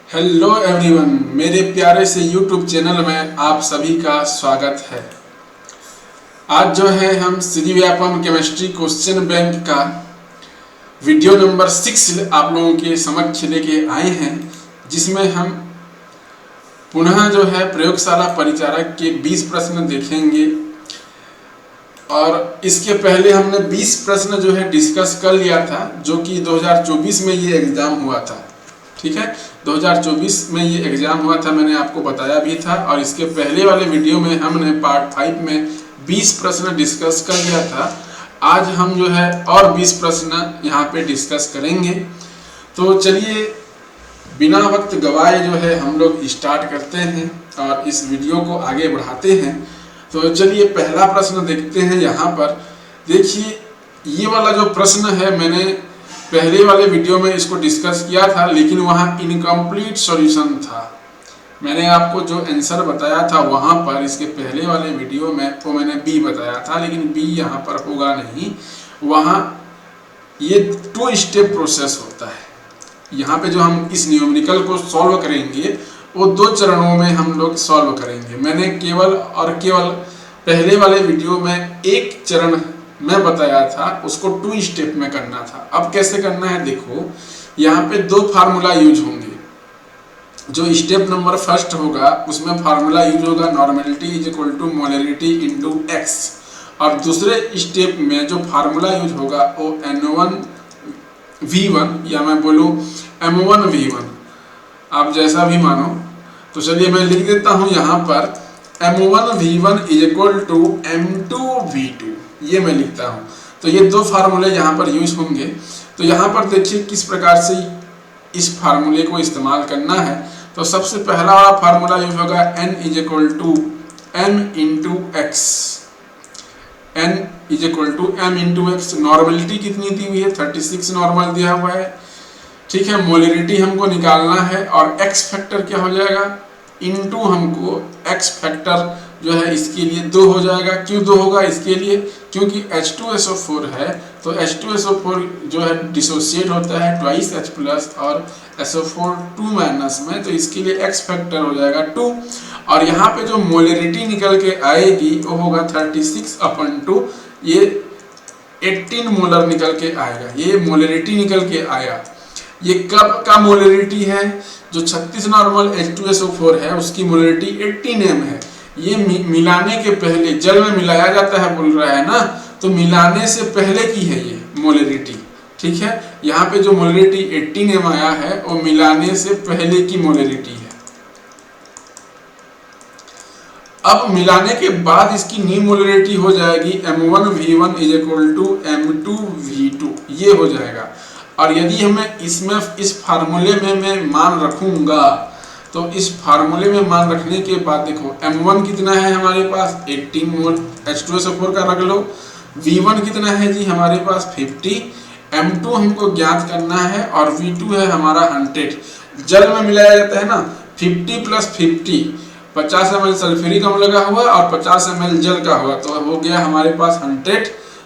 Hello everyone, मेरे प्यारे से यूट्यूब चैनल में आप सभी का स्वागत है। आज जो है हम Shri Vyapam chemistry question bank का वीडियो नंबर 6 आप लोगों के समक्ष लेके आए हैं, जिसमें हम पुनः जो है प्रयोगशाला परिचारक के 20 प्रश्न देखेंगे। और इसके पहले हमने 20 प्रश्न जो है डिस्कस कर लिया था, जो कि 2024 में ये एग्जाम हुआ था। ठीक है, 2024 में ये एग्जाम हुआ था, मैंने आपको बताया भी था। और इसके पहले वाले वीडियो में हमने पार्ट 5 में 20 प्रश्न डिस्कस कर लिया था। आज हम जो है और 20 प्रश्न यहाँ पे डिस्कस करेंगे। तो चलिए बिना वक्त गवाए जो है हम लोग स्टार्ट करते हैं और इस वीडियो को आगे बढ़ाते हैं। तो चलिए पहला प्रश्न देखते हैं। यहाँ पर देखिए, ये वाला जो प्रश्न है मैंने पहले वाले वीडियो में इसको डिस्कस किया था, लेकिन वहाँ इनकम्प्लीट सॉल्यूशन था। मैंने आपको जो आंसर बताया था वहाँ पर इसके पहले वाले वीडियो में वो मैंने बी बताया था, लेकिन बी यहाँ पर होगा नहीं। वहाँ ये 2 स्टेप प्रोसेस होता है। यहाँ पे जो हम इस न्यूमेरिकल को सॉल्व करेंगे वो 2 चरणों में हम लोग सॉल्व करेंगे। मैंने केवल और केवल पहले वाले वीडियो में एक चरण मैं बताया था, उसको 2 स्टेप में करना था। अब कैसे करना है देखो, यहाँ पे 2 फार्मूला यूज होंगे। जो स्टेप नंबर फर्स्ट होगा उसमें फार्मूला यूज होगा normality is equal to molarity into x, और दूसरे स्टेप में जो फार्मूला यूज होगा वो N1V1 या मैं बोलूँ M1V1, आप जैसा भी मानो। तो चलिए मैं लिख देता हूँ यहाँ पर M1V1 is equal to M2V2, ये मैं लिखता हूँ। तो ये 2 फार्मूले यहाँ पर यूज होंगे। तो यहाँ पर देखिए किस प्रकार से इस फार्मूले को इस्तेमाल करना है। तो सबसे पहला वाला फार्मूला यूज होगा N is equal to M into x. N is equal to M into x. Normality कितनी दी हुई है? 36 नॉर्मल दिया हुआ है। ठीक है, मोलरिटी हमको निकालना है और एक्स फैक्टर क्या हो जाएगा? इनटू हमको एक्स फैक्टर जो है इसके लिए 2 हो जाएगा। क्यों 2 होगा इसके लिए? क्योंकि H2SO4 है, तो H2SO4 जो है डिसोसिएट होता है ट्वाइस H प्लस और SO4 2 माइनस में, तो इसके लिए एक्स फैक्टर हो जाएगा 2। और यहाँ पे जो मोलरिटी निकल के आएगी वो होगा 36/2, ये 18 मोलर निकल के आएगा। ये मोलरिटी निकल के आया। ये कब का मोलरिटी है? जो 36 नॉर्मल H2SO4 है उसकी मोलरिटी 18 m है। ये मिलाने के पहले जल में मिलाया जाता है बोल रहा है ना, तो मिलाने से पहले की है ये मोलरिटी। ठीक है, यहाँ पे जो मोलरिटी 18 m आया है वो मिलाने से पहले की मोलरिटी है। अब मिलाने के बाद इसकी न्यू मोलरिटी हो जाएगी M1V1 is equal to M2V2, ये हो जाएगा। और यदि हमें इसमें इस फार्मूले में मैं मान रखूंगा, तो इस फार्मूले में मान रखने के बाद देखो M1 कितना है हमारे पास? 18 मोल H2SO4 का रख लो। V1 कितना है जी हमारे पास? 50। M2 हमको ज्ञात करना है और V2 है हमारा 100। जल में मिलाया जाता है ना, 50 + 50, 50 ml सल्फ्यूरिक अम्ल लगा हुआ और 50 ml जल का हुआ, तो हो गया हमारे पास 100।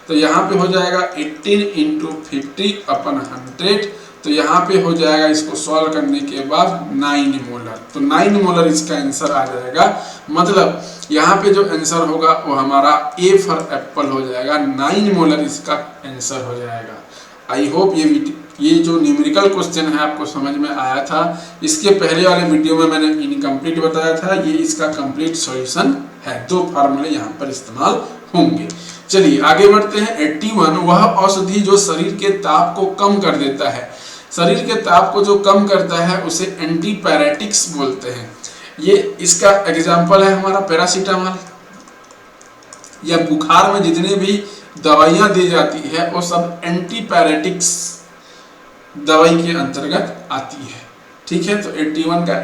तो यहाँ पे हो जाएगा 18 × 50/100। तो यहाँ पे हो जाएगा, इसको सॉल्व करने के बाद 9 मोलर। तो 9 मोलर इसका आंसर आ जाएगा। मतलब यहाँ पे जो आंसर होगा वो हमारा A फॉर एप्पल हो जाएगा। 9 मोलर इसका आंसर हो जाएगा। आई होप ये जो न्यूमेरिकल क्वेश्चन है आपको समझ में आया था। इसके पहले वाले वीडियो में मैंने इनकम्प्लीट बताया था, ये इसका कंप्लीट सॉल्यूशन है। 2 फार्मूले यहाँ पर इस्तेमाल होंगे। चलिए आगे बढ़ते हैं। 81, वह औषधि जो शरीर के ताप को कम कर देता है। शरीर के ताप को जो कम करता है उसे एंटीपायरेटिक्स बोलते हैं। ये इसका एग्जाम्पल है हमारा पैरासीटामोल, या बुखार में जितने भी दवाइयाँ दी जाती है वो सब एंटीपायरेटिक्स दवाई के अंतर्गत आती है। ठीक है, तो 81 का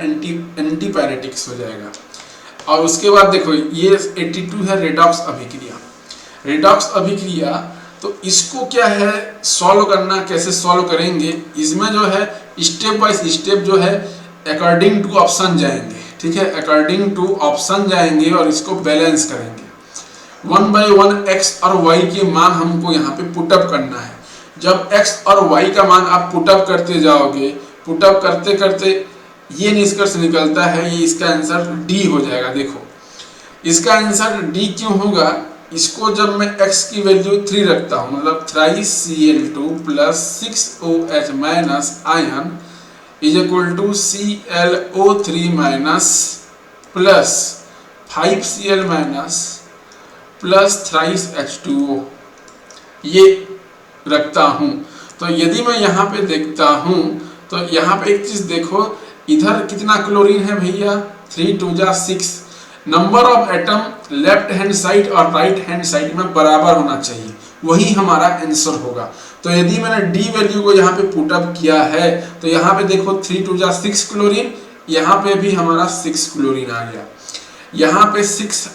एंटीपायरेटिक्स हो जाएगा। और उसके बाद देखो ये 82 है रेडॉक्स अभिक्रिया। रेडॉक्स अभिक्रिया, तो इसको क्या है सॉल्व करना, कैसे सॉल्व करेंगे? इसमें जो है स्टेप बाय स्टेप जो है अकॉर्डिंग टू ऑप्शन जाएंगे। ठीक है, अकॉर्डिंग टू ऑप्शन जाएंगे और इसको बैलेंस करेंगे। 1 by 1 x और y के मान हमको यहाँ पे पुटअप करना है। जब x और y का मान आप पुटअप करते जाओगे, पुटअप करते करते ये निष्कर्ष निकलता है, ये इसका आंसर डी हो जाएगा। देखो इसका आंसर डी क्यों होगा, इसको जब मैं x की वैल्यू 3 रखता हूँ, मतलब 3Cl2 plus 6OH minus ion is equal to ClO3 minus plus 5Cl minus plus thrice H2O ये रखता हूँ। तो यदि मैं यहाँ पे देखता हूँ तो यहाँ पे एक चीज देखो, इधर कितना क्लोरीन है भैया, 3 2 जा 6। Number of atom left hand side और राइट हैंड साइड में बराबर होना चाहिए, वही हमारा आंसर होगा। तो यदि मैंने डी वैल्यू को यहाँ पे पुट अप किया है तो यहाँ पे देखो 3 2 जा 6 क्लोरीन, यहाँ पे भी हमारा 6 क्लोरीन आ गया, यहाँ पे 6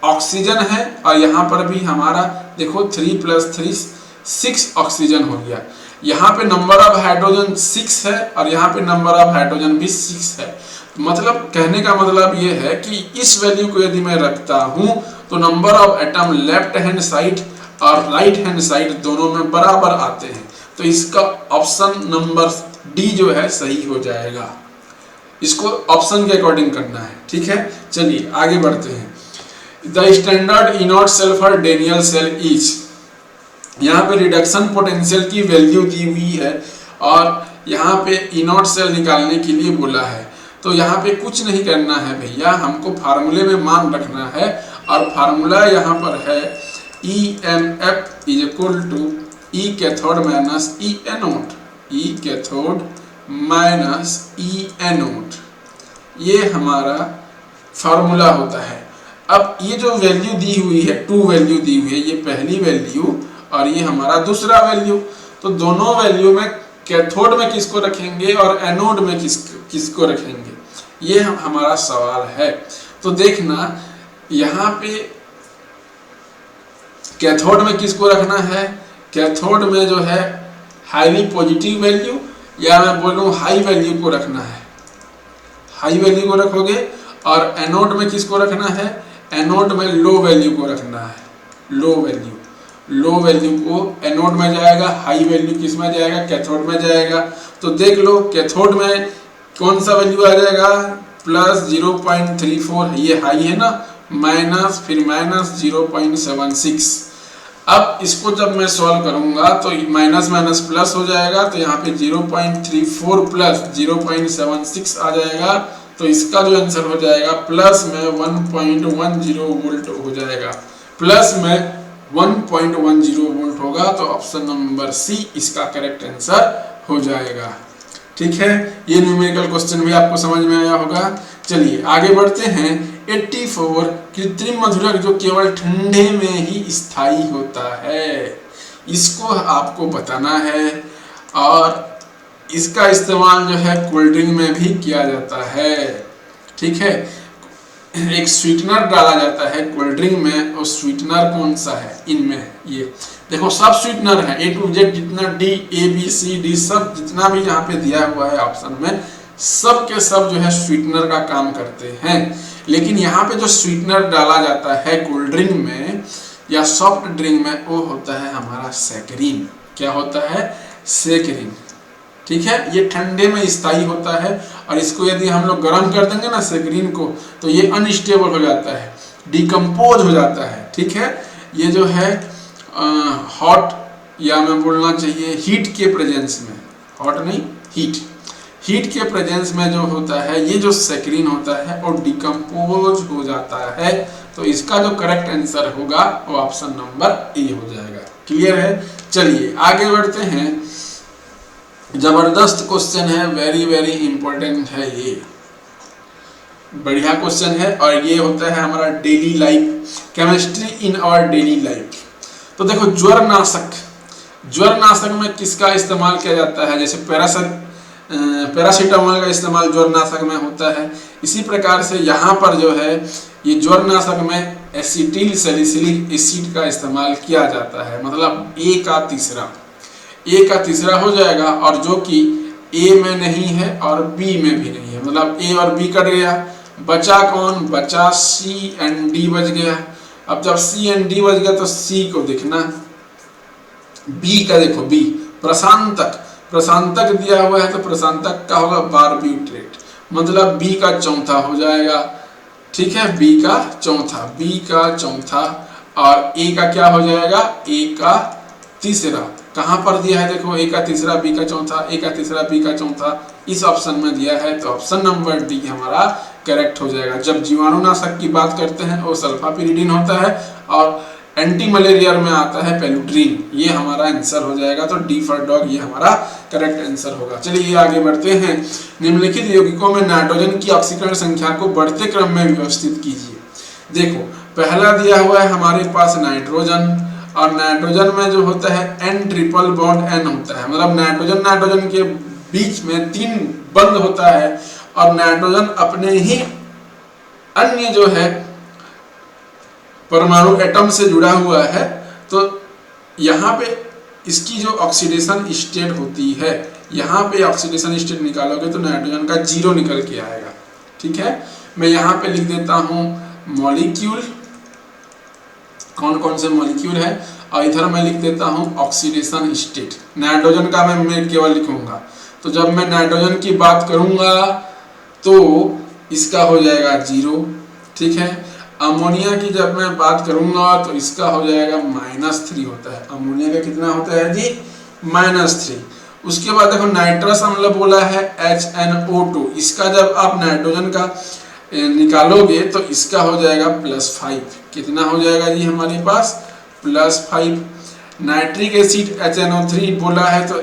ऑक्सीजन है और यहाँ पर भी हमारा देखो 3 + 3 6 ऑक्सीजन हो गया। यहाँ पे नंबर ऑफ हाइड्रोजन 6 है और यहाँ पे नंबर ऑफ हाइड्रोजन भी 6 है। मतलब कहने का मतलब ये है कि इस वैल्यू को यदि मैं रखता हूँ तो number of atom left hand side और राइट हैंड साइड दोनों में बराबर आते हैं। तो इसका ऑप्शन नंबर डी जो है सही हो जाएगा। इसको ऑप्शन के अकॉर्डिंग करना है, ठीक है। चलिए आगे बढ़ते हैं। The standard E naught cell for Daniell cell is, यहाँ पे रिडक्शन पोटेंशियल की वैल्यू दी हुई है और यहाँ पे इनॉट सेल निकालने के लिए बोला है। तो यहाँ पे कुछ नहीं करना है भैया, हमको फार्मूले में मान रखना है और फार्मूला यहाँ पर है EMF is equal to E cathode minus E anode, E cathode minus E anode, ये हमारा फार्मूला होता है। अब ये जो वैल्यू दी हुई है, 2 वैल्यू दी हुई है, ये पहली वैल्यू और ये हमारा दूसरा वैल्यू। तो दोनों वैल्यू में कैथोड में किसको रखेंगे और एनोड में किसको रखेंगे, ये हमारा सवाल है। तो देखना यहाँ पे कैथोड में किसको रखना है, कैथोड में जो है हाईली पॉजिटिव वैल्यू या मैं बोलूँ हाई वैल्यू को रखना है, हाई वैल्यू को रखोगे। और एनोड में किसको रखना है, एनोड में लो वैल्यू को रखना है, लो वैल्यू, लो वैल्यू को एनोड में जाएगा, हाई वैल्यू किस में जाएगा, कैथोड में जाएगा। तो देख लो कैथोड में कौन सा वैल्यू आ जाएगा, प्लस 0.34 ये हाई है ना, माइनस फिर माइनस 0.76। अब इसको जब मैं सॉल्व करूंगा तो माइनस माइनस प्लस हो जाएगा, तो यहाँ पे 0.34 प्लस 0.76 आ जाएगा। तो इसका जो आंसर हो जाएगा प्लस में 1.10 वोल्ट हो जाएगा, प्लस में 1.10 वोल्ट होगा। तो ऑप्शन नंबर सी इसका करेक्ट आंसर हो जाएगा, ठीक है। ये न्यूमेरिकल क्वेश्चन भी आपको समझ में आया होगा। चलिए आगे बढ़ते हैं। 84 कृत्रिम मधुरक जो केवल ठंडे में ही स्थायी होता है, इसको आपको बताना है और इसका इस्तेमाल जो है कोल्ड ड्रिंक में भी किया जाता है, ठीक है। एक स्वीटनर डाला जाता है कोल्ड ड्रिंक में, और स्वीटनर कौन सा है इनमें, ये देखो सब स्वीटनर है A to Z, जितना D A B C D सब जितना भी यहाँ पे दिया हुआ है ऑप्शन में, सब के सब जो है स्वीटनर का काम करते हैं। लेकिन यहाँ पे जो स्वीटनर डाला जाता है कोल्ड ड्रिंक में या सॉफ्ट ड्रिंक में, वो होता है हमारा सैकरीन। क्या होता है, सैकरीन, ठीक है। ये ठंडे में स्थायी होता है और इसको यदि हम लोग गर्म कर देंगे ना सैकरीन को, तो ये अनस्टेबल हो जाता है, डिकम्पोज हो जाता है, ठीक है। ये जो है हॉट या मैं बोलना चाहिए हीट के प्रेजेंस में, हॉट नहीं हीट के प्रेजेंस में जो होता है ये जो सैकरीन होता है और डिकम्पोज हो जाता है। तो इसका जो करेक्ट आंसर होगा वो ऑप्शन नंबर ए हो जाएगा। क्लियर है। चलिए आगे बढ़ते हैं। जबरदस्त क्वेश्चन है, वेरी वेरी इंपॉर्टेंट है, ये बढ़िया क्वेश्चन है और ये होता है हमारा daily life, chemistry in our daily life. तो देखो ज्वरनाशक में किसका इस्तेमाल किया जाता है, जैसे पैरासीटामोल का इस्तेमाल ज्वरनाशक में होता है। इसी प्रकार से यहाँ पर जो है ये ज्वरनाशक में एसिटिल सैलिसिलिक एसिड का इस्तेमाल किया जाता है, मतलब ए का तीसरा हो जाएगा, और जो कि ए में नहीं है और बी में भी नहीं है, मतलब ए और बी कट गया, बचा कौन, बचा सी एंड डी बच गया। अब जब सी एंड डी बच गया तो सी को देखना, बी का देखो, बी प्रशांतक दिया हुआ है तो प्रशांतक का होगा बारब्यूटेट, मतलब बी का चौथा हो जाएगा, ठीक है, बी का चौथा और ए का क्या हो जाएगा, ए का तीसरा। कहाँ पर दिया है देखो, ए का तीसरा बी का चौथा, ए का तीसरा बी का चौथा, इस ऑप्शन में दिया है, तो ऑप्शन नंबर डी हमारा करेक्ट हो जाएगा। जब जीवाणुनाशक की बात करते हैं वो सल्फापिरिडिन होता है और एंटी मलेरियर में आता है पेलुट्रीन, ये हमारा आंसर हो जाएगा। तो डी फॉर डॉग ये हमारा करेक्ट आंसर होगा। चलिए आगे बढ़ते हैं। निम्नलिखित यौगिकों में नाइट्रोजन की ऑक्सीकरण संख्या को बढ़ते क्रम में व्यवस्थित कीजिए। देखो पहला दिया हुआ है हमारे पास नाइट्रोजन, और नाइट्रोजन में जो होता है N ट्रिपल बॉन्ड N होता है, मतलब नाइट्रोजन के बीच में 3 बंद होता है और नाइट्रोजन अपने ही अन्य जो है परमाणु एटम से जुड़ा हुआ है। तो यहाँ पे इसकी जो ऑक्सीडेशन स्टेट होती है, यहाँ पे ऑक्सीडेशन स्टेट निकालोगे तो नाइट्रोजन का 0 निकल के आएगा, ठीक है। मैं यहाँ पे लिख देता हूँ मॉलिक्यूल, कौन कौन से मॉलिक्यूल है, और इधर मैं लिख देता हूँ ऑक्सीडेशन स्टेट। नाइट्रोजन का मैं केवल लिखूंगा, तो जब मैं नाइट्रोजन की बात करूंगा तो इसका हो जाएगा 0, ठीक है। अमोनिया की जब मैं बात करूंगा तो इसका हो जाएगा -3 होता है। अमोनिया का कितना होता है जी, -3। उसके बाद देखो नाइट्रस अम्ल बोला है HNO2, इसका जब आप नाइट्रोजन का निकालोगे तो इसका हो जाएगा +5। कितना हो जाएगा जी हमारे पास, +5। नाइट्रिक एसिड HNO3 बोला है तो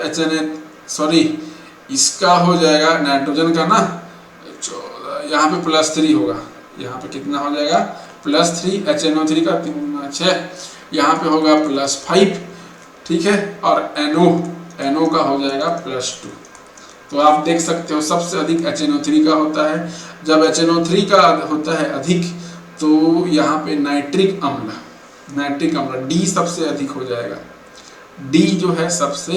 इसका हो जाएगा नाइट्रोजन का ना, यहाँ पे +3 होगा, यहाँ पे कितना हो जाएगा +3, HNO3 का 3 6, यहाँ पे होगा +5, ठीक है। और NO का हो जाएगा +2। तो आप देख सकते हो सबसे अधिक HNO3 का होता है। जब HNO3 का होता है अधिक तो यहाँ पे नाइट्रिक अम्ल D सबसे अधिक हो जाएगा, D जो है सबसे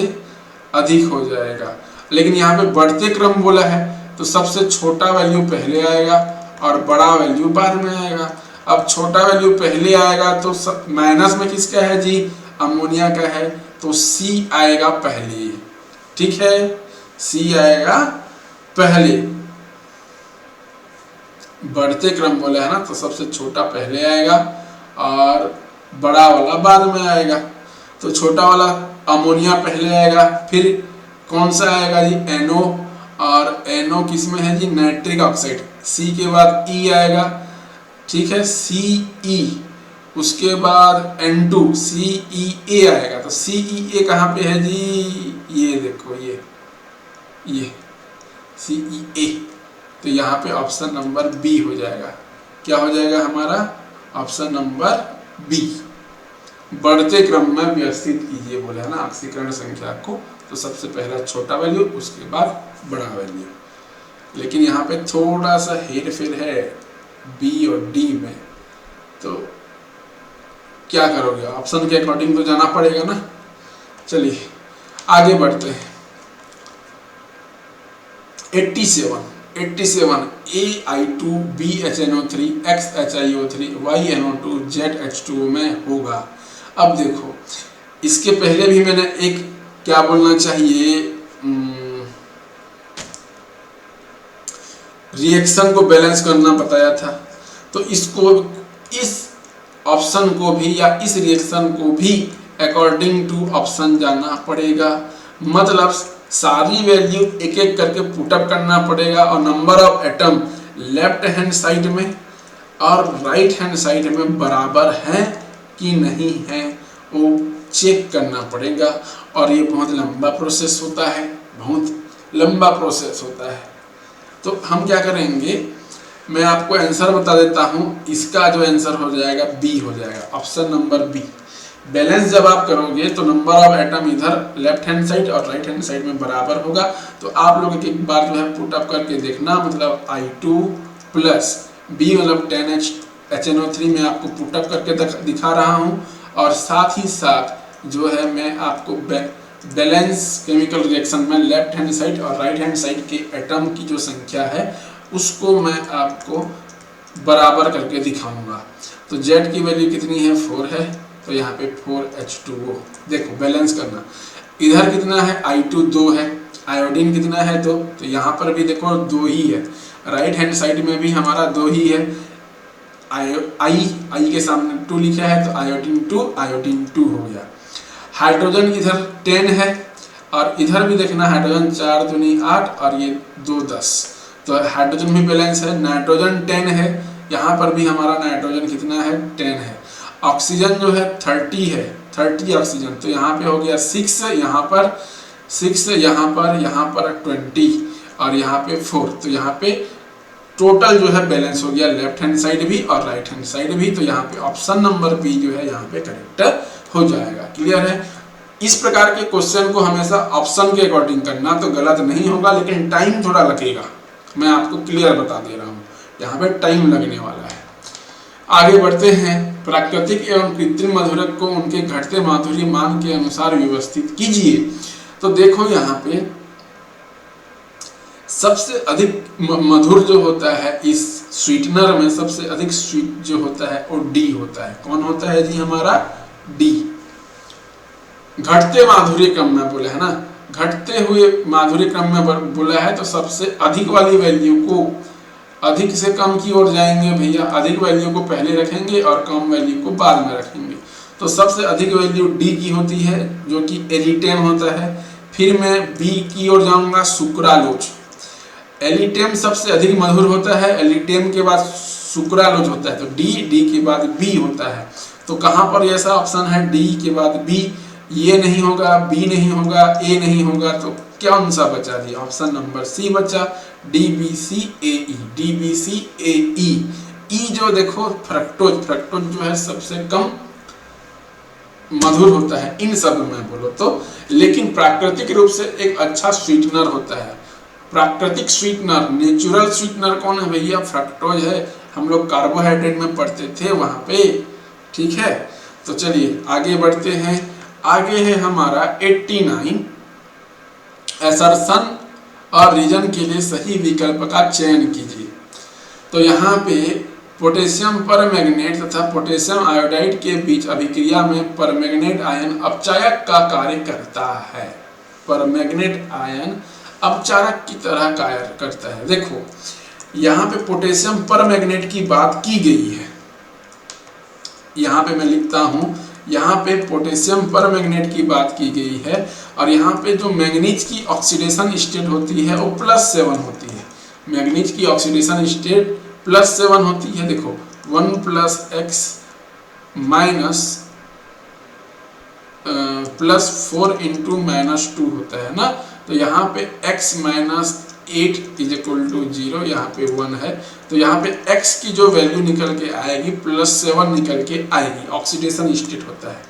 अधिक हो जाएगा। लेकिन यहाँ पे बढ़ते क्रम बोला है तो सबसे छोटा वैल्यू पहले आएगा और बड़ा वैल्यू बाद में आएगा। अब छोटा वैल्यू पहले आएगा तो माइनस में किसका है जी, अमोनिया का है, तो C आएगा पहले, ठीक है, C आएगा पहले। बढ़ते क्रम बोला है ना, तो सबसे छोटा पहले आएगा और बड़ा वाला बाद में आएगा। तो छोटा वाला अमोनिया पहले आएगा, फिर कौन सा आएगा जी, NO, और NO किस में है जी, नाइट्रिक ऑक्साइड, C के बाद E आएगा, ठीक है, CE। उसके बाद N2 CEA आएगा, तो CEA कहाँ पे है जी, ये देखो ये CEA। तो यहाँ पे ऑप्शन नंबर बी हो जाएगा। क्या हो जाएगा हमारा, ऑप्शन नंबर बी। बढ़ते क्रम में व्यवस्थित कीजिए बोले है ना ऑक्सीकरण संख्या को, तो सबसे पहला छोटा वैल्यू, उसके बाद बड़ा वैल्यू। लेकिन यहाँ पे थोड़ा सा हेर फेर है बी और डी में, तो क्या करोगे, ऑप्शन के अकॉर्डिंग तो जाना पड़ेगा ना। चलिए आगे बढ़ते हैं। 87 AI2 BHNO3 XHIO3 YNO2 ZH2O में होगा। अब देखो इसके पहले भी मैंने एक क्या बोलना चाहिए, रिएक्शन को बैलेंस करना बताया था। तो इसको, इस ऑप्शन को भी या इस रिएक्शन को भी अकॉर्डिंग टू ऑप्शन जाना पड़ेगा। मतलब सारी वैल्यू एक एक करके पुटअप करना पड़ेगा और number of atom left hand side में और राइट हैंड साइड में बराबर है कि नहीं है वो चेक करना पड़ेगा। और ये बहुत लंबा प्रोसेस होता है, बहुत लंबा प्रोसेस होता है। तो हम क्या करेंगे, मैं आपको आंसर बता देता हूँ। इसका जो आंसर हो जाएगा बी हो जाएगा, ऑप्शन नंबर बी। बैलेंस जब आप करोगे तो नंबर ऑफ एटम इधर लेफ्ट हैंड साइड और राइट हैंड साइड में बराबर होगा। तो आप लोग एक बार जो है पुट अप करके देखना, मतलब I2 प्लस B मतलब 10HNO3 में आपको पुट अप करके दिखा रहा हूँ। और साथ ही साथ जो है मैं आपको बैलेंस केमिकल रिएक्शन में लेफ्ट हैंड साइड और राइट हैंड साइड के एटम की जो संख्या है उसको मैं आपको बराबर करके दिखाऊंगा। तो Z की वैल्यू कितनी है, 4 है, तो यहाँ पे 4H2O। देखो बैलेंस करना, इधर कितना है I2 2 है आयोडीन कितना है 2, तो यहाँ पर भी देखो 2 ही है। राइट हैंड साइड में भी हमारा 2 ही है। आई के सामने 2 लिखा है तो आयोडीन 2 हो गया। हाइड्रोजन इधर 10 है और इधर भी देखना हाइड्रोजन 4 दूनी 8 और ये 2 10, तो हाइड्रोजन भी बैलेंस है। नाइट्रोजन 10 है, यहाँ पर भी हमारा नाइट्रोजन कितना है 10 है। ऑक्सीजन जो है 30 है, 30 ऑक्सीजन, तो यहाँ पे हो गया 6, यहाँ पर 6, यहाँ पर 20 और यहाँ पे 4, तो यहाँ पे टोटल जो है बैलेंस हो गया लेफ्ट हैंड साइड भी और राइट हैंड साइड भी। तो यहाँ पे ऑप्शन नंबर बी जो है यहाँ पे करेक्ट हो जाएगा। क्लियर है? इस प्रकार के क्वेश्चन को हमेशा ऑप्शन के अकॉर्डिंग करना तो गलत नहीं होगा, लेकिन टाइम थोड़ा लगेगा, मैं आपको क्लियर बता दे रहा हूँ, यहाँ पे टाइम लगने वाला है। आगे बढ़ते हैं। प्राकृतिक एवं कृत्रिम मधुरक को उनके घटते माधुर्य मान के अनुसार व्यवस्थित कीजिए। तो देखो यहाँ पे सबसे अधिक मधुर जो होता है इस स्वीटनर में, सबसे अधिक स्वीट जो होता है वो डी होता है। कौन होता है जी? हमारा डी। घटते माधुर्य क्रम में बोला है ना, घटते हुए माधुर्य क्रम में बोला है, तो सबसे अधिक वाली वैल्यू को अधिक से कम की ओर जाएंगे भैया, अधिक वैल्यू को पहले रखेंगे और कम वैल्यू को बाद में रखेंगे। तो सबसे अधिक वैल्यू डी की होती है जो कि एलिटेम होता है। फिर मैं बी की ओर जाऊंगा, सुक्रालोज। एलिटेम सबसे अधिक मधुर होता है, एलिटेम के बाद सुक्रालोज होता है, तो डी के बाद बी होता है। तो कहाँ पर ऐसा ऑप्शन है डी के बाद बी? ये नहीं होगा, बी नहीं होगा, ए नहीं होगा, तो कौन सा बचा जी? ऑप्शन नंबर सी बचा, DBCAE। DBCAE ई जो देखो फ्रक्टोज जो है सबसे कम मधुर होता है इन सब में बोलो तो, लेकिन प्राकृतिक रूप से एक अच्छा स्वीटनर होता है। प्राकृतिक स्वीटनर, नेचुरल स्वीटनर कौन है भैया? फ्रक्टोज है। हम लोग कार्बोहाइड्रेट में पढ़ते थे वहां पे, ठीक है। तो चलिए आगे बढ़ते हैं। आगे है हमारा 89, असर्शन और रीजन के लिए सही विकल्प का चयन कीजिए। तो यहाँ पे पोटेशियम परमैंगनेट तथा पोटेशियम आयोडाइड के बीच अभिक्रिया में परमैंगनेट आयन अपचायक का कार्य करता है। परमैंगनेट आयन अपचारक की तरह कार्य करता है। देखो यहाँ पे पोटेशियम परमैंगनेट की बात की गई है, यहाँ पे मैं लिखता हूँ, यहाँ पे पोटेशियम परमैंगनेट की बात की गई है और यहाँ पे जो मैंगनीज की ऑक्सीडेशन स्टेट होती है वो +7 होती है। मैंगनीज की ऑक्सीडेशन स्टेट +7 होती है। देखो 1 + x +4 × -2 होता है ना, तो यहाँ पे x - 8 = 0, यहाँ पे 1 है, तो यहाँ पे x की जो वैल्यू निकल के आएगी +7 निकल के आएगी, ऑक्सीडेशन स्टेट होता है।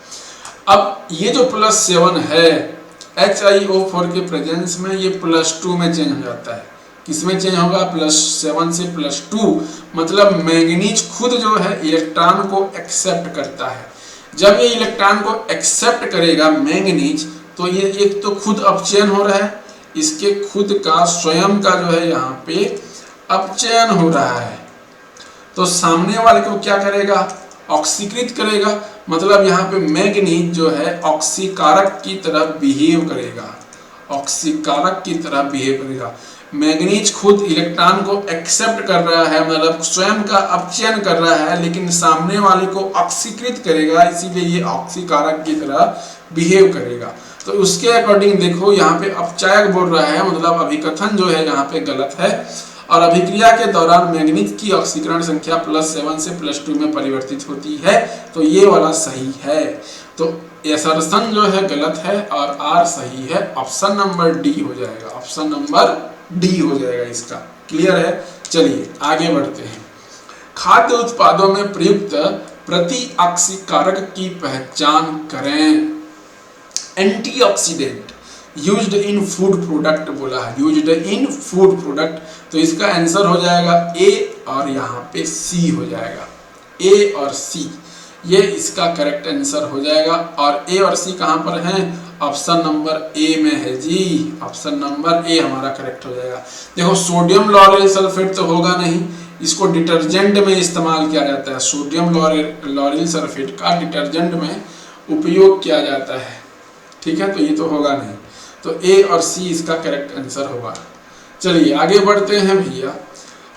अब ये जो +7 है HiO4 के प्रेजेंस में ये +2 में चेंज हो जाता है। किसमें चेंज होगा? +7 से +2, मतलब मैंगनीज खुद जो है इलेक्ट्रॉन को एक्सेप्ट करता है। जब ये इलेक्ट्रॉन को एक्सेप्ट करेगा मैंगनीज, तो ये एक तो खुद अपचयन हो रहा है, इसके खुद का स्वयं का जो है यहाँ पे अपचयन हो रहा है, तो सामने वाले को क्या करेगा? ऑक्सीकृत करेगा। मतलब यहाँ पे मैंगनीज जो है ऑक्सीकारक की तरह बिहेव करेगा, ऑक्सीकारक की तरह बिहेव करेगा। मैंगनीज खुद इलेक्ट्रॉन को एक्सेप्ट कर रहा है, मतलब स्वयं का अपचयन कर रहा है, लेकिन सामने वाले को ऑक्सीकृत करेगा, इसीलिए ये ऑक्सीकारक की तरह बिहेव करेगा। तो उसके अकॉर्डिंग देखो यहाँ पे अपचायक बोल रहा है, मतलब अभिकथन जो है यहाँ पे गलत है। और अभिक्रिया के दौरान मैंगनीज की ऑक्सीकरण संख्या +7 से +2 में परिवर्तित होती है, तो ये वाला सही है। तो असर्शन जो है गलत है और आर सही है, ऑप्शन नंबर डी हो जाएगा, ऑप्शन नंबर डी हो जाएगा इसका। क्लियर है? चलिए आगे बढ़ते हैं। खाद्य उत्पादों में प्रयुक्त प्रतिऑक्सीकारक की पहचान करें। Antioxidant used in food product बोला है, यूज्ड इन फूड प्रोडक्ट, तो इसका आंसर हो जाएगा ए और यहाँ पे सी हो जाएगा, ए और सी, ये इसका करेक्ट आंसर हो जाएगा। और ए और सी कहाँ पर हैं? ऑप्शन नंबर ए में है जी, ऑप्शन नंबर ए हमारा करेक्ट हो जाएगा। देखो सोडियम लॉरेल सल्फेट तो होगा नहीं, इसको डिटर्जेंट में इस्तेमाल किया जाता है, सोडियम लॉरेल सल्फेट का डिटर्जेंट में उपयोग किया जाता है, ठीक है, तो ये तो होगा नहीं। तो ए और सी इसका करेक्ट आंसर होगा। चलिए आगे बढ़ते हैं भैया,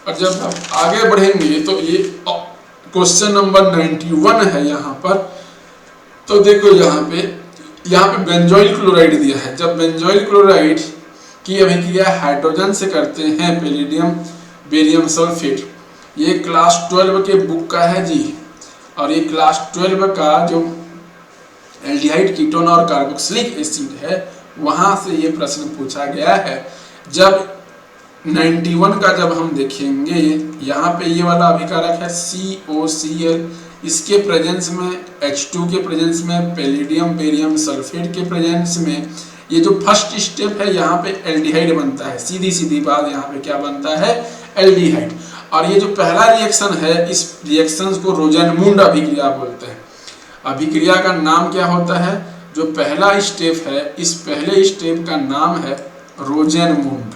और जब हम आगे बढ़ेंगे तो ये क्वेश्चन नंबर 91 है यहाँ पर। तो देखो यहाँ पे बेंजोइल क्लोराइड दिया है। जब बेंजोइल क्लोराइड की अभिक्रिया हाइड्रोजन से करते हैं पैलेडियम बेरियम सल्फेट, ये क्लास 12 के बुक का है जी। और ये क्लास 12 का जो एल्डिहाइड कीटोन और कार्बोक्सिलिक एसिड है वहां से ये प्रश्न पूछा गया है। जब 91 का जब हम देखेंगे, यहाँ पे ये वाला अभिकारक है COCl, इसके प्रेजेंस में H2 के प्रेजेंस में पैलेडियम बेरियम सल्फेट के प्रेजेंस में ये जो फर्स्ट स्टेप है यहाँ पे एल्डिहाइड बनता है। सीधी सीधी बात, यहाँ पे क्या बनता है? एल्डिहाइड। और ये जो पहला रिएक्शन है, इस रिएक्शन को रोजेनमुंड अभिक्रिया बोलते हैं। अभिक्रिया का नाम क्या होता है? जो पहला स्टेप है, इस पहले स्टेप का नाम है रोजेनमुंड।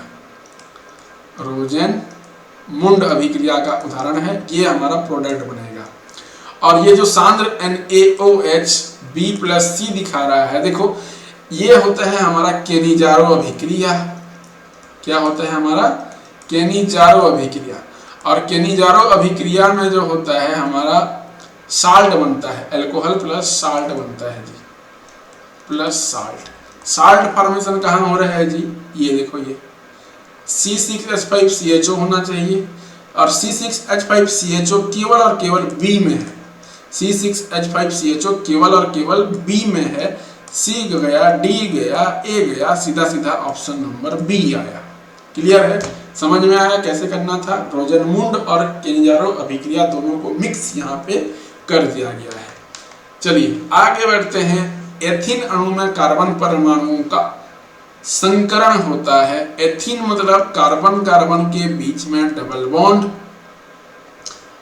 रोजेनमुंड अभिक्रिया का उदाहरण है, ये हमारा प्रोडक्ट बनेगा। और ये जो सांद्र NaOH B+C दिखा रहा है, देखो ये होता है हमारा केनिजारो अभिक्रिया। क्या होता है हमारा? केनिजारो अभिक्रिया। और केनिजारो अभिक्रिया में जो होता है हमारा साल्ट बनता है, अल्कोहल प्लस साल्ट बनता है जी, प्लस साल्ट। साल्ट फॉर्मेशन कहाँ हो रहा है जी? ये देखो, ये C6H5CHO होना चाहिए। और C6H5CHO केवल और केवल B में है। C6H5CHO केवल और केवल B में है। C गया, D गया, A गया, सीधा सीधा ऑप्शन नंबर B आया। क्लियर है? समझ में आया कैसे करना था? रोजेनमुंड और केनिजारो अभिक्रिया दोनों को मिक्स यहाँ पे कर दिया गया है। चलिए आगे बढ़ते हैं। एथीन अणु में कार्बन परमाणुओं का संकरण होता है। एथीन मतलब कार्बन कार्बन के बीच में डबल बॉन्ड,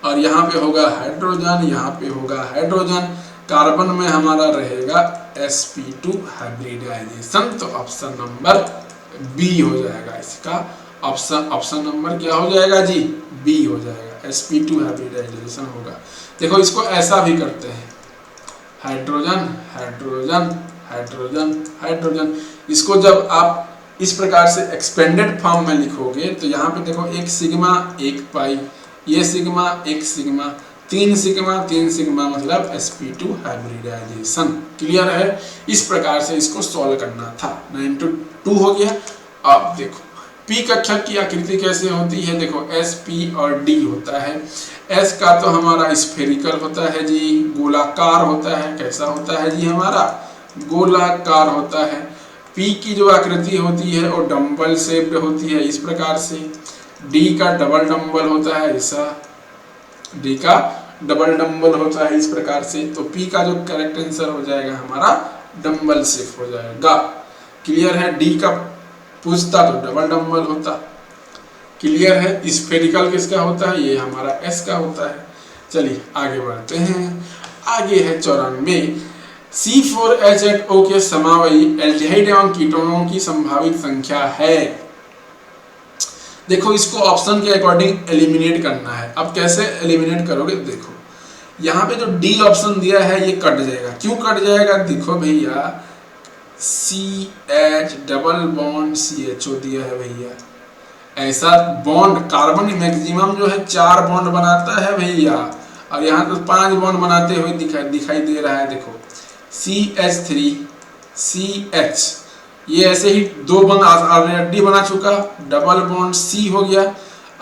और यहाँ पे होगा हाइड्रोजन, यहाँ पे होगा हाइड्रोजन। कार्बन में हमारा रहेगा sp2 हाइब्रिडाइजेशन। तो ऑप्शन नंबर B हो जाएगा इसका। ऑप्शन नंबर क्या हो जाएगा जी? B हो जाएगा, sp2 हाइब्रिडाइजेशन होगा। देखो इसको ऐसा भी करते हैं, हाइड्रोजन हाइड्रोजन हाइड्रोजन हाइड्रोजन। इसको जब आप इस प्रकार से एक्सपेंडेड फॉर्म में लिखोगे तो यहाँ पे देखो एक सिग्मा एक पाई, ये सिग्मा एक सिग्मा, तीन सिग्मा मतलब sp2 हाइब्रिडाइजेशन। क्लियर है? इस प्रकार से इसको सॉल्व करना था। 9:2 हो गया। अब देखो P कक्षक की आकृति कैसे होती है? देखो SP और D होता है। S का तो हमारा स्फेरिकल होता है जी, गोलाकार होता है। कैसा होता है जी? हमारा गोलाकार होता है। P की जो आकृति होती है वो डंबल शेप्ड होती है इस प्रकार से। D का डबल डंबल होता है ऐसा, D का डबल डंबल होता है इस प्रकार से। तो P का जो करेक्ट आंसर हो जाएगा हमारा डंबल शेप हो जाएगा। क्लियर है? D का पूछता तो डबल डंबल होता। क्लियर है? स्फेरिकल किसका होता है? ये हमारा S का होता है। चलिए आगे बढ़ते हैं। आगे है 94। C4H8O के समावयी एल्डिहाइड एवं कीटोनों की संभावित संख्या है। देखो इसको ऑप्शन के अकॉर्डिंग एलिमिनेट करना है। अब कैसे एलिमिनेट करोगे? देखो यहाँ पे जो डी ऑप्शन दिया है ये कट जाएगा। क्यों कट जाएगा? देखो भैया CH डबल बॉन्ड CHO दिया है भैया। ऐसा बॉन्ड कार्बन मैक्सिमम जो है 4 बॉन्ड बनाता है भैया, और यहाँ तो 5 बॉन्ड बनाते हुए दिखाई दे रहा है। देखो CH3 CH, ये ऐसे ही 2 बॉन्ड ऑलरेडी बना चुका, डबल बॉन्ड C हो गया,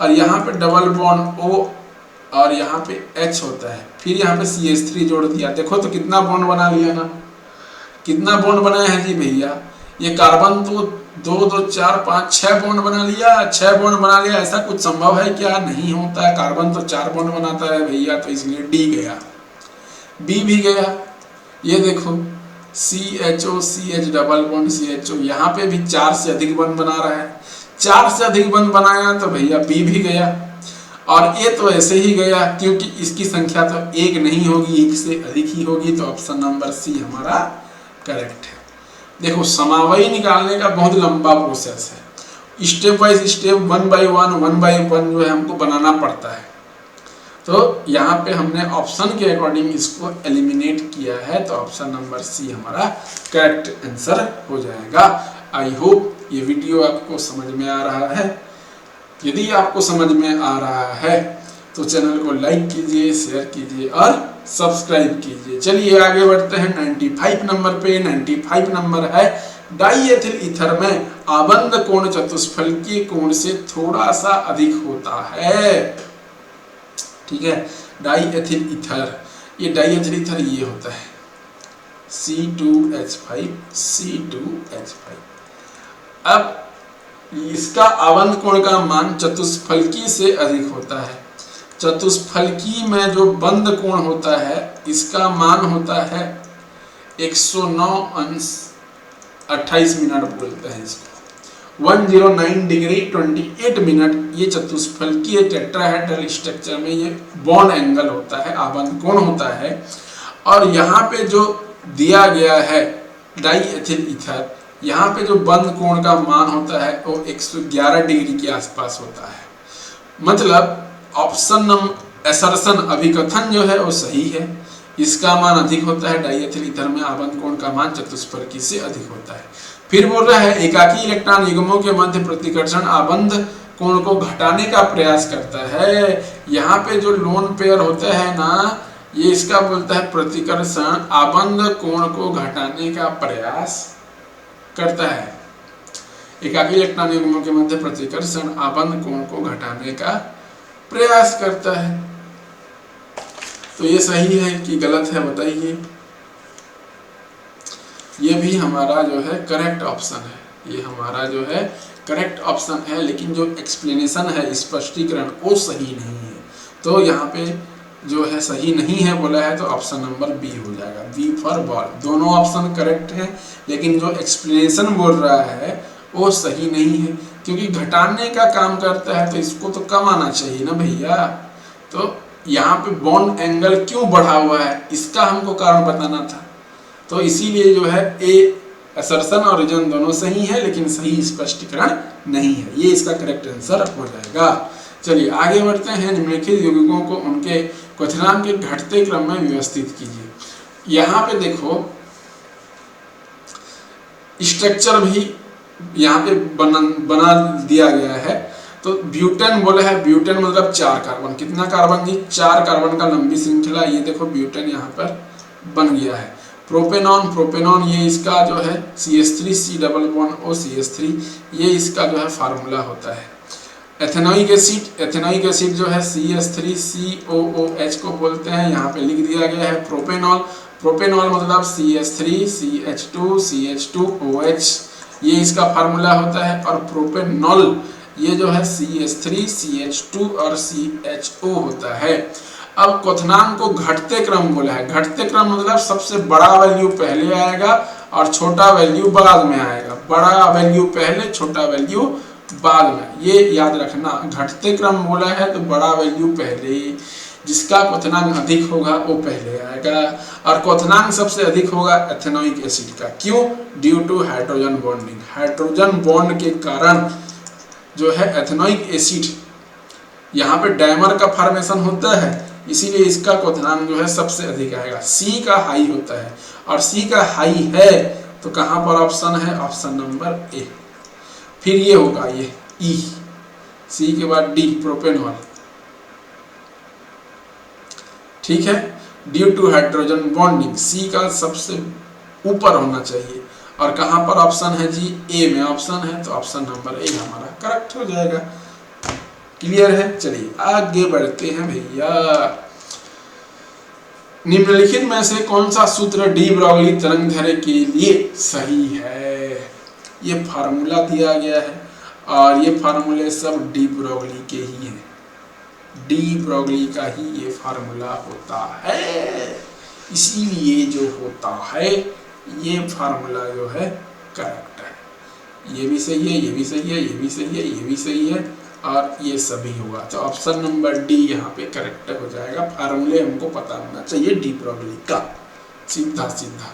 और यहाँ पे डबल बॉन्ड O और यहाँ पे H होता है। फिर यहाँ पे CH3 जोड़ दिया। देखो तो कितना बॉन्ड बना लिया ना, कितना बॉन्ड बनाया है जी भैया? ये कार्बन तो 2 2 4 5 6 बॉन्ड बना लिया, 6 बॉन्ड बना लिया। ऐसा कुछ संभव है क्या? नहीं होता है। कार्बन तो 4 बॉन्ड बनाता है भैया, तो इसलिए D गया, B भी गया। ये देखो CHO CH double bond CHO, यहाँ पे भी 4 से अधिक बॉन्ड बना रहा है। 4 से अधिक बॉन्ड बनाया तो भैया B भी गया, और ये तो ऐसे ही गया क्योंकि इसकी संख्या तो 1 नहीं होगी, 1 से अधिक ही होगी। तो ऑप्शन नंबर C हमारा करेक्ट है। देखो समावयी निकालने का बहुत लंबा प्रोसेस है। स्टेप बाय स्टेप 1 by 1 जो है हमको बनाना पड़ता है। तो यहाँ पे हमने ऑप्शन के अकॉर्डिंग इसको एलिमिनेट किया है। तो ऑप्शन नंबर C हमारा करेक्ट आंसर हो जाएगा। आई होप ये वीडियो आपको समझ में आ रहा है। यदि आपको समझ में आ रहा है तो चैनल को लाइक कीजिए, शेयर कीजिए और सब्सक्राइब कीजिए। चलिए आगे बढ़ते हैं 95 नंबर पे। 95 नंबर है डाइएथिल ईथर में आबंध कोण चतुष्फलकीय कोण से थोड़ा सा अधिक होता है। ठीक है, डाइएथिल ईथर, ये डाइएथिल ईथर ये होता है C2H5 C2H5। अब इसका आबंध कोण का मान चतुष्फलकीय से अधिक होता है। चतुष्फलकीय में जो बंध कोण होता है इसका मान होता है 109.28 बोलते हैं इसको, 109 डिग्री 28 मिनट। ये चतुष्फलकीय टेट्राहेड्रल स्ट्रक्चर में ये बॉन्ड एंगल होता है, आबंध कोण होता है। और यहाँ पे जो दिया गया है डाइएथिल ईथर, यहाँ पे जो बंध कोण का मान होता है वो 111 डिग्री के आसपास होता है। मतलब ऑप्शन असर्शन अभिकथन जो है वो सही है, इसका मान अधिक होता है। डाइएथिल ईथर में आबंध कोण का मान चतुष्फलकीय से अधिक होता है। फिर बोल रहा है एकाकी इलेक्ट्रॉन युग्मों के मध्य प्रतिकर्षण आबंध कोण को घटाने का प्रयास करता है। यहाँ पे जो लोन पेयर होता है ना, ये इसका बोलता है प्रतिकर्षण आबंध कोण को घटाने का प्रयास करता है। एकाकी इलेक्ट्रॉन युग्मों के मध्य प्रतिकर्षण आबंध कोण को घटाने का प्रयास करता है। तो ये सही है कि गलत है बताइए। ये भी हमारा जो है करेक्ट ऑप्शन है, ये हमारा जो है करेक्ट ऑप्शन है, लेकिन जो एक्सप्लेनेशन है, स्पष्टीकरण, वो सही नहीं है। तो यहाँ पे जो है सही नहीं है बोला है, तो ऑप्शन नंबर बी हो जाएगा, बी फॉर बॉल। दोनों ऑप्शन करेक्ट हैं, लेकिन जो एक्सप्लेनेशन बोल रहा है वो सही नहीं है, क्योंकि घटाने का काम करता है तो इसको तो कम आना चाहिए ना भैया। तो यहाँ पे बॉन्ड एंगल क्यों बढ़ा हुआ है, इसका हमको कारण बताना था। तो इसीलिए जो है ए असर्शन और रीजन दोनों सही है, लेकिन सही स्पष्टीकरण नहीं है। ये इसका करेक्ट आंसर हो जाएगा। चलिए आगे बढ़ते हैं। निम्नलिखित यौगिकों को उनके क्वथनांक के घटते क्रम में व्यवस्थित कीजिए। यहाँ पे देखो स्ट्रक्चर भी यहाँ पे बना दिया गया है। तो ब्यूटेन बोला है, ब्यूटेन मतलब 4 कार्बन। कितना कार्बन जी? 4 कार्बन का लंबी श्रृंखला। ये देखो ब्यूटेन यहाँ पर बन गया है। प्रोपेनॉन, प्रोपेनॉन ये इसका जो है CH3 COO CH3, ये इसका जो है फार्मूला होता है। एथेनोइक एसिड, एथेनोइक एसिड जो है CH3COOH को बोलते हैं, यहाँ पे लिख दिया गया है। प्रोपेनॉल, प्रोपेनॉल मतलब CH3 CH2 CH2OH, ये इसका फार्मूला होता है। और प्रोपेनॉल ये जो है CH3 CH2 और CHO होता है। अब क्वथनांक को घटते क्रम बोला है। घटते क्रम मतलब सबसे बड़ा वैल्यू पहले आएगा और छोटा वैल्यू बाद में आएगा। बड़ा वैल्यू पहले, छोटा वैल्यू बाद में, ये याद रखना। घटते क्रम बोला है तो बड़ा वैल्यू पहले, जिसका क्वथनांक अधिक होगा वो पहले आएगा। और क्वथनांक सबसे अधिक होगा एथेनोइक एसिड का। क्यों? Due to hydrogen bonding. Hydrogen bond के कारण जो है एथेनोइक एसिड, यहाँ पे डायमर का फॉर्मेशन होता है, इसीलिए इसका क्वथनांक जो है सबसे अधिक आएगा। सी का हाई होता है, और सी का हाई है तो कहाँ पर ऑप्शन है? Option number A. फिर ये होगा ये ई, सी के बाद डी प्रोपेनॉल। ठीक है, ड्यू टू हाइड्रोजन बॉन्डिंग सी का सबसे ऊपर होना चाहिए। और कहाँ पर ऑप्शन है जी? ए में ऑप्शन है, तो ऑप्शन नंबर ए हमारा करेक्ट हो जाएगा। क्लियर है? चलिए आगे बढ़ते हैं भैया। निम्नलिखित में से कौन सा सूत्र डी ब्रॉगली तरंगदैर्घ्य के लिए सही है? ये फार्मूला दिया गया है और ये फार्मूले सब डी ब्रॉगली के ही हैं। डी ब्रॉगली का ही ये फार्मूला होता है, इसीलिए जो होता है ये फार्मूला जो है करेक्ट है। ये भी सही है, ये भी सही है, ये भी सही है, ये भी सही है, और ये सभी होगा। तो ऑप्शन नंबर डी यहाँ पे करेक्ट हो जाएगा। फार्मूले हमको पता होना चाहिए डी ब्रॉगली का, सीधा सीधा।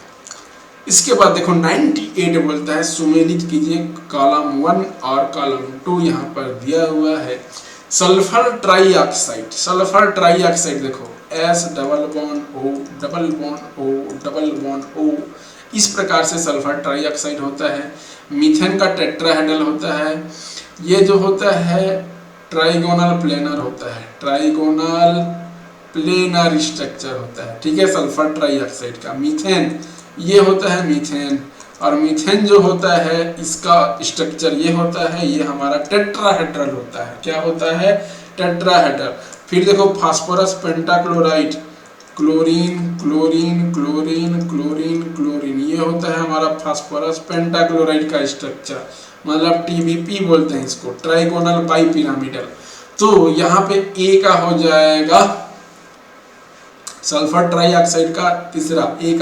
इसके बाद देखो 98 बोलता है सुमेलित कीजिए कॉलम 1 और कॉलम 2 यहाँ पर दिया हुआ है। सल्फर ट्राइऑक्साइड, सल्फर ट्राइऑक्साइड देखो S double bond O double bond O double bond O, इस प्रकार से सल्फर ट्राइऑक्साइड होता है। मीथेन का टेट्राहेड्रल होता है। ये जो होता है ट्राइगोनल प्लेनर होता है, ट्राइगोनल प्लेनर स्ट्रक्चर होता है, ठीक है, सल्फर ट्राइऑक्साइड का। मीथेन ये होता है मीथेन, और मीथेन जो होता है इसका स्ट्रक्चर ये होता है, ये हमारा टेट्राहेड्रल होता है। क्या होता है? टेट्राहेड्रल। फिर देखो phosphorus pentachloride, chlorine chlorine chlorine chlorine chlorine, ये होता है हमारा फास्फोरस पेंटाक्लोराइड का स्ट्रक्चर, मतलब टीबीपी बोलते हैं इसको, ट्राइगोनल बाइपिरामिडल। तो यहाँ पे ए का हो जाएगा सल्फर ट्राइऑक्साइड का तीसरा, ए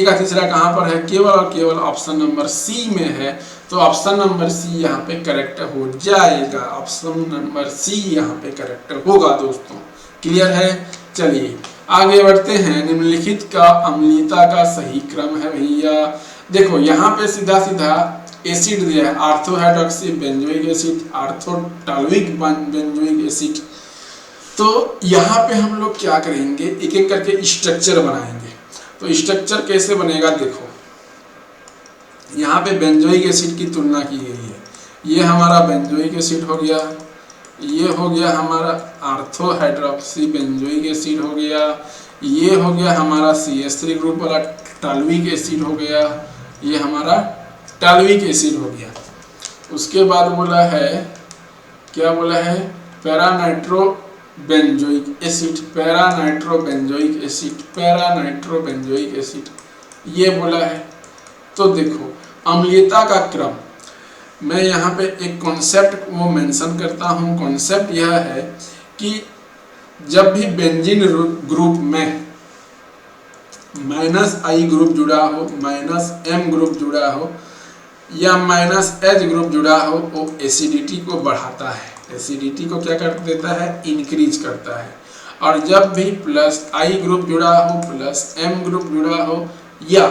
का तीसरा कहाँ पर है? केवल और केवल ऑप्शन नंबर सी में है। तो ऑप्शन नंबर सी यहाँ पे करेक्ट हो जाएगा, ऑप्शन नंबर सी यहाँ पे करेक्ट होगा दोस्तों। क्लियर है? चलिए आगे बढ़ते हैं। निम्नलिखित का अम्लीयता का सही क्रम है भैया। देखो यहाँ पे सीधा सीधा एसिड दिया है, orthohydroxy benzoic acid, आर्थोटालविक benzoic acid. तो यहाँ पे हम लोग क्या करेंगे, एक एक करके स्ट्रक्चर बनाएंगे। तो स्ट्रक्चर कैसे बनेगा? देखो यहाँ पे बेंजोइक एसिड की तुलना की गई है। ये हमारा बेंजोइक एसिड हो गया, ये हो गया हमारा आर्थोहाइड्रोक्सी बेंजोइक एसिड हो गया, ये हो गया हमारा CH3 ग्रुप वाला टालविक एसिड हो गया, ये हमारा टालविक एसिड हो गया। उसके बाद बोला है, क्या बोला है? Paranitro benzoic acid, paranitro benzoic acid, paranitro benzoic acid, ये बोला है। तो देखो अम्लीयता का क्रम, मैं यहाँ पे एक कॉन्सेप्ट वो मेंशन करता हूँ। कॉन्सेप्ट यह है कि जब भी बेंजीन ग्रुप में -I ग्रुप जुड़ा हो, -M ग्रुप जुड़ा हो या -H ग्रुप जुड़ा हो, वो एसिडिटी को बढ़ाता है। एसिडिटी को क्या कर देता है? इंक्रीज करता है। और जब भी +I ग्रुप जुड़ा हो, +M ग्रुप जुड़ा हो या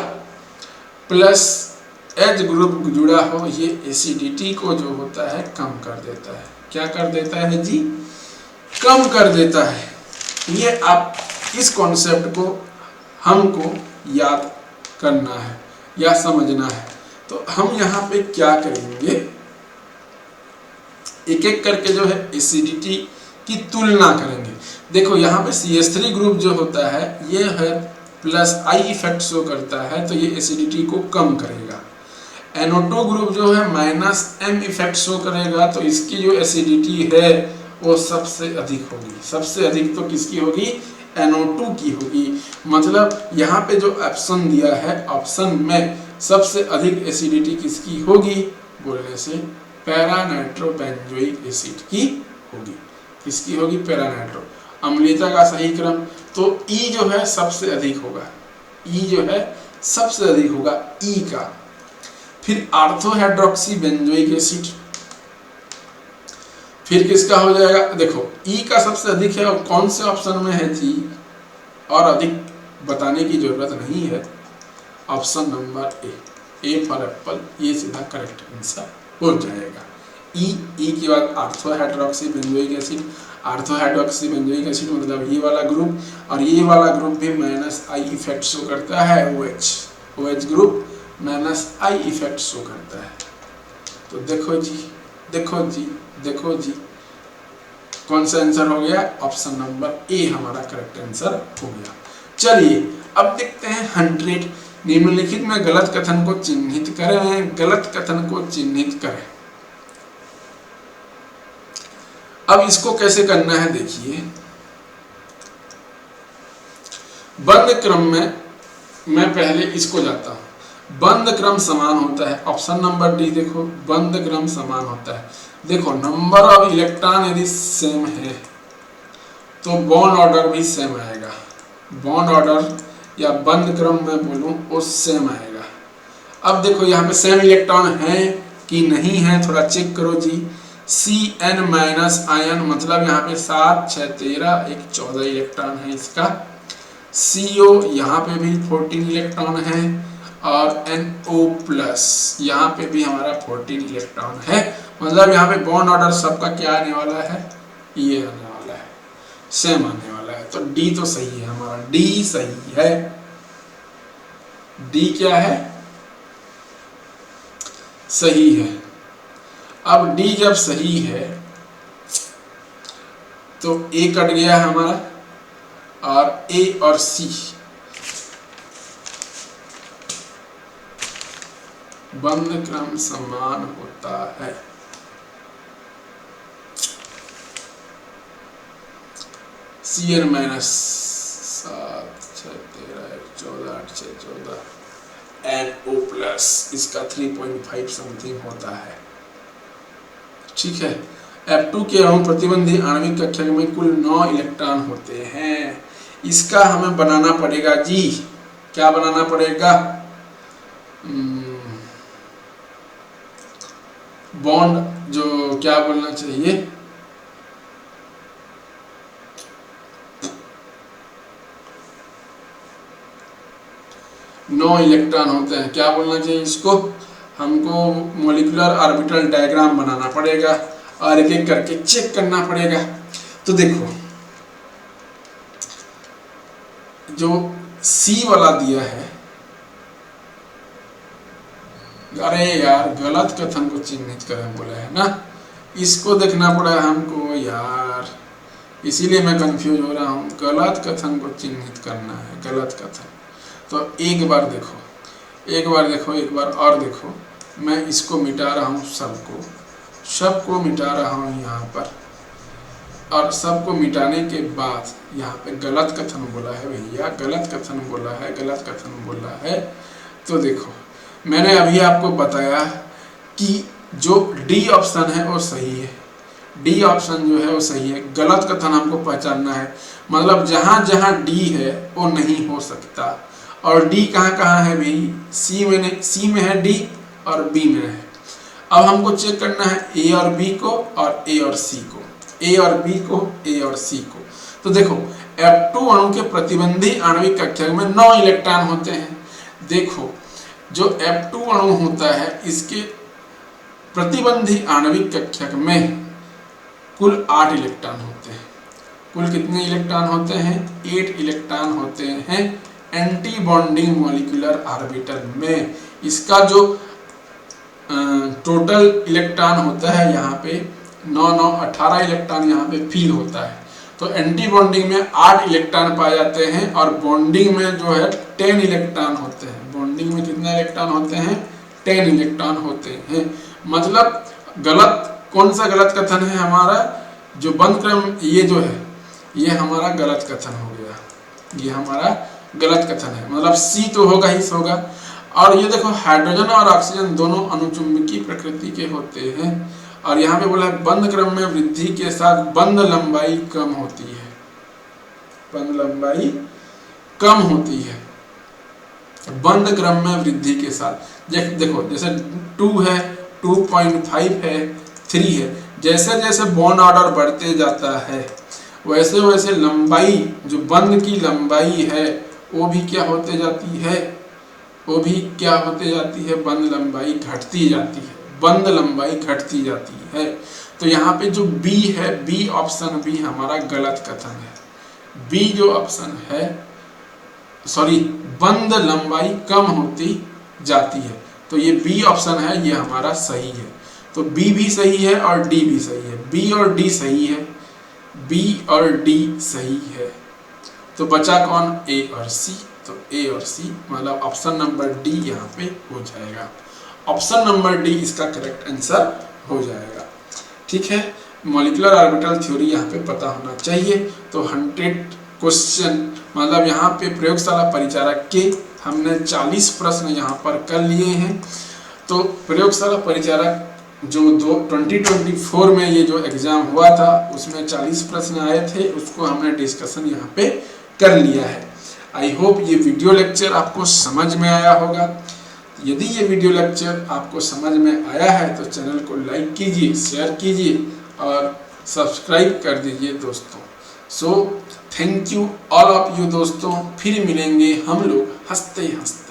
+H ग्रुप जुड़ा हो, ये एसिडिटी को जो होता है कम कर देता है। क्या कर देता है जी? कम कर देता है। ये आप इस कॉन्सेप्ट को हमको याद करना है या समझना है। तो हम यहाँ पे क्या करेंगे, एक एक करके जो है एसिडिटी की तुलना करेंगे। देखो यहाँ पे CH3 ग्रुप जो होता है ये है +I इफेक्ट शो करता है, तो ये एसिडिटी को कम करेगा। NO2 ग्रुप जो है -M इफेक्ट शो करेगा, तो इसकी जो एसिडिटी है वो सबसे अधिक होगी। सबसे अधिक तो किसकी होगी? NO2 की होगी। मतलब यहाँ पे जो ऑप्शन दिया है, ऑप्शन में सबसे अधिक एसिडिटी किसकी होगी बोलने से? पैरानाइट्रो बेंजोइक एसिड की होगी। किसकी होगी? पैरानाइट्रो। अम्लीयता का सही क्रम, तो E जो है सबसे अधिक होगा, E जो है सबसे अधिक होगा E का। फिर आर्थोहाइड्रोक्सी बेंजोइक एसिड, फिर किसका हो जाएगा? देखो E का सबसे अधिक है, और कौन से ऑप्शन में है जी? और अधिक बताने की जरूरत नहीं है, option number A for Apple, ये सीधा करेक्ट आंसर हो जाएगा। ई के बाद orthohydroxy benzoic acid, orthohydroxy benzoic acid मतलब ये वाला ग्रुप, और ये वाला ग्रुप भी -I इफेक्ट शो करता है। OH group -I effect show करता है। तो देखो जी, देखो जी, देखो जी, कौन सा आंसर हो गया? ऑप्शन नंबर ए हमारा करेक्ट आंसर हो गया। चलिए अब देखते हैं 100। निम्नलिखित में गलत कथन को चिन्हित करें, गलत कथन को चिन्हित करें। अब इसको कैसे करना है देखिए। बंद क्रम में मैं पहले इसको जाता हूं। बंद क्रम समान होता है, ऑप्शन नंबर डी देखो, बंद क्रम समान होता है। देखो नंबर ऑफ इलेक्ट्रॉन यदि सेम है तो बॉन्ड ऑर्डर भी सेम आएगा। बॉन्ड ऑर्डर या बंद क्रम में बोलूं वो सेम आएगा। अब देखो यहाँ पे सेम इलेक्ट्रॉन है कि नहीं है, थोड़ा चेक करो जी। Cn माइनस आयन मतलब यहाँ पे 7 6 13 एक 14 इलेक्ट्रॉन है इसका। CO यहाँ पे भी 14 इलेक्ट्रॉन है, और NO प्लस यहाँ पे भी हमारा 14 इलेक्ट्रॉन है। मतलब यहाँ पे बॉन्ड ऑर्डर सबका क्या आने वाला है? ये आने वाला है, सेम आने वाला है। तो डी तो सही है, हमारा डी सही है। डी क्या है, सही है। अब डी जब सही है तो ए कट गया है हमारा, और ए और सी बंद क्रम समान होता है। CN माइनस 7 6 13 14 8 6 14 NO प्लस इसका 3.5 समथिंग होता है। ठीक है। F2 के अणु प्रतिबंधी आणविक कक्षक में कुल 9 इलेक्ट्रॉन होते हैं। इसका हमें बनाना पड़ेगा जी, क्या बनाना पड़ेगा, बॉन्ड, जो क्या बोलना चाहिए, नौ इलेक्ट्रॉन होते हैं, क्या बोलना चाहिए इसको, हमको मॉलिक्यूलर ऑर्बिटल डायग्राम बनाना पड़ेगा और एक एक करके चेक करना पड़ेगा। तो देखो जो सी वाला दिया है, अरे यार गलत कथन को चिन्हित करें बोला है ना, इसको देखना पड़ा हमको यार, इसीलिए मैं कंफ्यूज हो रहा हूँ। गलत कथन को चिन्हित करना है, गलत कथन। तो एक बार देखो, एक बार देखो, एक बार और देखो, मैं इसको मिटा रहा हूँ, सबको मिटा रहा हूँ यहाँ पर, और सबको मिटाने के बाद यहाँ पे गलत कथन बोला है भैया, गलत कथन बोला है, गलत कथन बोला है। तो देखो मैंने अभी आपको बताया कि जो डी ऑप्शन है वो सही है, डी ऑप्शन जो है वो सही है। गलत कथन हमको पहचानना है, मतलब जहाँ जहाँ डी है वो नहीं हो सकता। और डी कहाँ कहाँ है भाई, सी में है डी और बी में है। अब हमको चेक करना है ए और बी को और ए और सी को, ए और बी को, ए और सी को। तो देखो F2 अणु के प्रतिबंधी आणविक कक्षक में 9 इलेक्ट्रॉन होते हैं। देखो जो F2 अणु होता है इसके प्रतिबंधी आणविक कक्षक में कुल 8 इलेक्ट्रॉन होते हैं। कुल कितने इलेक्ट्रॉन होते हैं, 8 इलेक्ट्रॉन होते हैं एंटी बॉन्डिंग मॉलिक्यूलर ऑर्बिटल में। इसका जो टोटल इलेक्ट्रॉन होता है यहाँ पे 9 9 18 इलेक्ट्रॉन यहाँ पे फील होता है। तो एंटी बॉन्डिंग में 8 इलेक्ट्रॉन पाए जाते हैं और बॉन्डिंग में जो है 10 इलेक्ट्रॉन होते हैं। बॉन्डिंग में कितने इलेक्ट्रॉन होते हैं, 10 इलेक्ट्रॉन होते हैं। मतलब गलत, कौन सा गलत कथन है हमारा, जो बंद क्रम ये जो है ये हमारा गलत कथन हो गया, ये हमारा गलत कथन है। मतलब सी तो होगा ही होगा। और ये देखो हाइड्रोजन और ऑक्सीजन दोनों अनुचुंबकीय प्रकृति के होते हैं। और यहाँ पे बोला है बंद क्रम में वृद्धि के साथ बंद लंबाई कम होती है, बंद लंबाई कम होती है बंद क्रम में वृद्धि के साथ। देखो जैसे 2 है, 2.5 है, 3 है, जैसे जैसे बॉन्ड ऑर्डर बढ़ते जाता है वैसे वैसे लंबाई, जो बंद की लंबाई है वो भी क्या होते जाती है, वो भी क्या होते जाती है, बंद लंबाई घटती जाती है, बंद लंबाई घटती जाती है। तो यहाँ पे जो बी है, बी ऑप्शन भी हमारा गलत कथन है। बी जो ऑप्शन है, सॉरी, बंद लंबाई कम होती जाती है, तो ये बी ऑप्शन है, ये हमारा सही है। तो बी भी सही है और डी भी सही है, बी और डी सही है, बी और डी सही है। तो बचा कौन, ए और सी। तो ए और सी मतलब ऑप्शन नंबर डी यहाँ पे हो जाएगा। ऑप्शन नंबर डी इसका करेक्ट आंसर हो जाएगा। ठीक है, मॉलिक्यूलर ऑर्बिटल थ्योरी यहाँ पे पता होना चाहिए। तो 100 क्वेश्चन, मतलब यहाँ पे प्रयोगशाला परिचारक के हमने 40 प्रश्न यहाँ पर कर लिए हैं। तो प्रयोगशाला परिचारक जो 2024 में ये जो एग्जाम हुआ था उसमें 40 प्रश्न आए थे, उसको हमने डिस्कशन यहाँ पे कर लिया है। आई होप ये वीडियो लेक्चर आपको समझ में आया होगा। यदि ये वीडियो लेक्चर आपको समझ में आया है तो चैनल को लाइक कीजिए, शेयर कीजिए और सब्सक्राइब कर दीजिए दोस्तों। So thank you all of you दोस्तों, फिर मिलेंगे हम लोग हंसते हंसते।